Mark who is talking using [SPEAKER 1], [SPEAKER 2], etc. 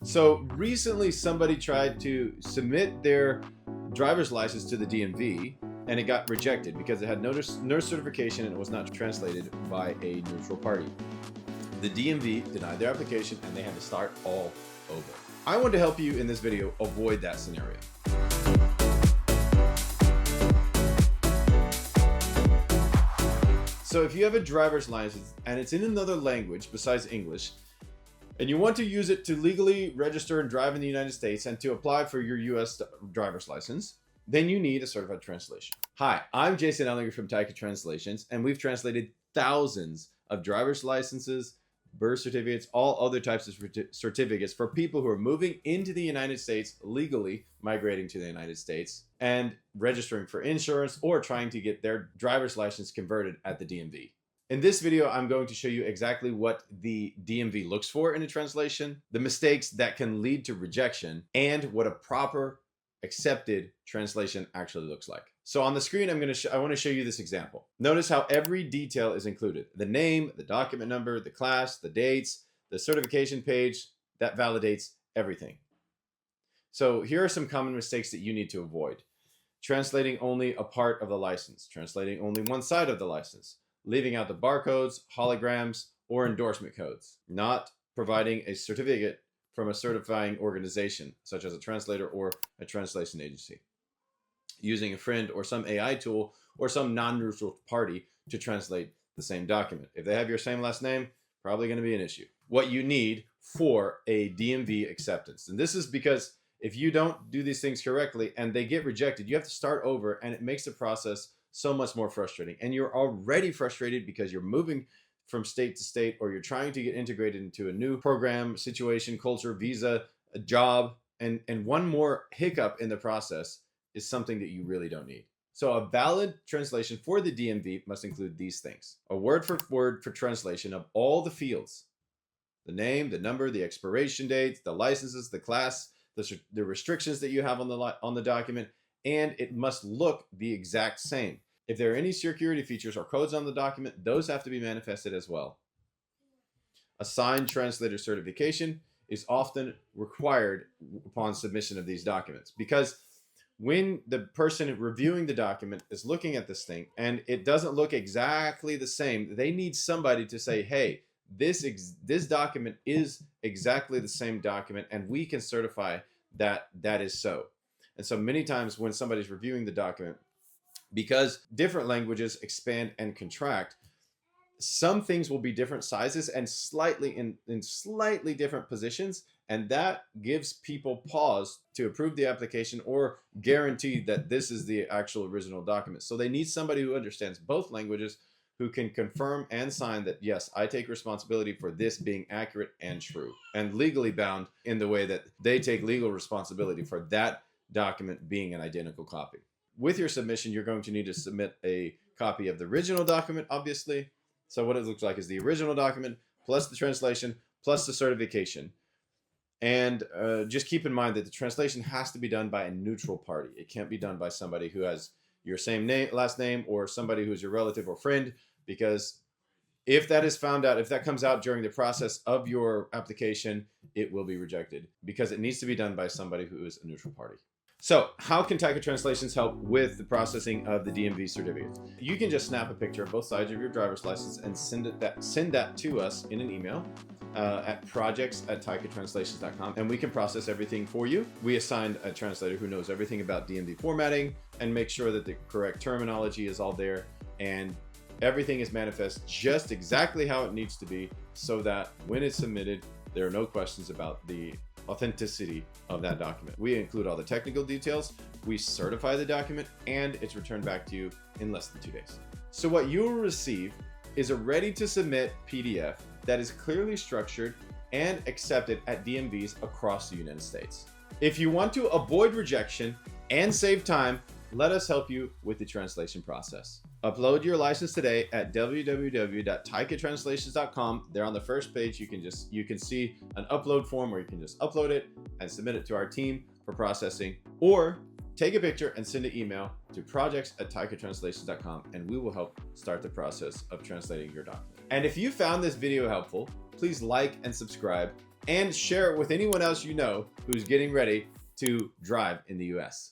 [SPEAKER 1] So recently somebody tried to submit their driver's license to the DMV and it got rejected because it had no certification and it was not translated by a neutral party. The DMV denied their application and they had to start all over. I want to help you in this video avoid that scenario. So if you have a driver's license and it's in another language besides English, and you want to use it to legally register and drive in the United States and to apply for your US driver's license, then you need a certified translation. Hi, I'm Jason Ellinger from TaikaTranslations, and we've translated thousands of driver's licenses, birth certificates, all other types of certificates for people who are moving into the United States legally, migrating to the United States, and registering for insurance or trying to get their driver's license converted at the DMV. In this video, I'm going to show you exactly what the DMV looks for in a translation, the mistakes that can lead to rejection, and what a proper accepted translation actually looks like. So on the screen, I want to show you this example. Notice how every detail is included. The name, the document number, the class, the dates, the certification page, that validates everything. So here are some common mistakes that you need to avoid. Translating only a part of the license, translating only one side of the license, leaving out the barcodes, holograms, or endorsement codes, not providing a certificate from a certifying organization, such as a translator or a translation agency, using a friend or some AI tool or some non-neutral party to translate the same document. If they have your same last name, probably going to be an issue. What you need for a DMV acceptance. And this is because if you don't do these things correctly and they get rejected, you have to start over, and it makes the process so much more frustrating. And you're already frustrated because you're moving from state to state, or you're trying to get integrated into a new program, situation, culture, visa, a job, and one more hiccup in the process is something that you really don't need. So a valid translation for the DMV must include these things: a word for translation of all the fields, the name, the number, the expiration dates, the licenses, the class, the restrictions that you have on the document, and it must look the exact same. If there are any security features or codes on the document, those have to be manifested as well. A signed translator certification is often required upon submission of these documents, because when the person reviewing the document is looking at this thing and it doesn't look exactly the same, they need somebody to say, hey, this document is exactly the same document, and we can certify that that is so. And so many times when somebody's reviewing the document, because different languages expand and contract, some things will be different sizes and slightly in slightly different positions, and that gives people pause to approve the application or guarantee that this is the actual original document. So they need somebody who understands both languages, who can confirm and sign that, yes, I take responsibility for this being accurate and true, and legally bound in the way that they take legal responsibility for that document being an identical copy. With your submission, you're going to need to submit a copy of the original document, obviously. So what it looks like is the original document plus the translation plus the certification. And just keep in mind that the translation has to be done by a neutral party. It can't be done by somebody who has your same last name, or somebody who's your relative or friend, because if that is found out, if that comes out during the process of your application, it will be rejected, because it needs to be done by somebody who is a neutral party. So how can TaikaTranslations help with the processing of the DMV certificate? You can just snap a picture of both sides of your driver's license and send that to us in an email at projects@TaikaTranslations.com, and we can process everything for you. We assigned a translator who knows everything about DMV formatting and make sure that the correct terminology is all there and everything is manifest just exactly how it needs to be, so that when it's submitted, there are no questions about the authenticity of that document. We include all the technical details, we certify the document, and it's returned back to you in less than 2 days. So what you will receive is a ready to submit PDF that is clearly structured and accepted at DMVs across the United States. If you want to avoid rejection and save time, let us help you with the translation process. Upload your license today at www.TaikaTranslations.com. There on the first page, you can see an upload form where you can just upload it and submit it to our team for processing, or take a picture and send an email to projects@TaikaTranslations.com, and we will help start the process of translating your document. And if you found this video helpful, please like and subscribe, and share it with anyone else you know who's getting ready to drive in the US.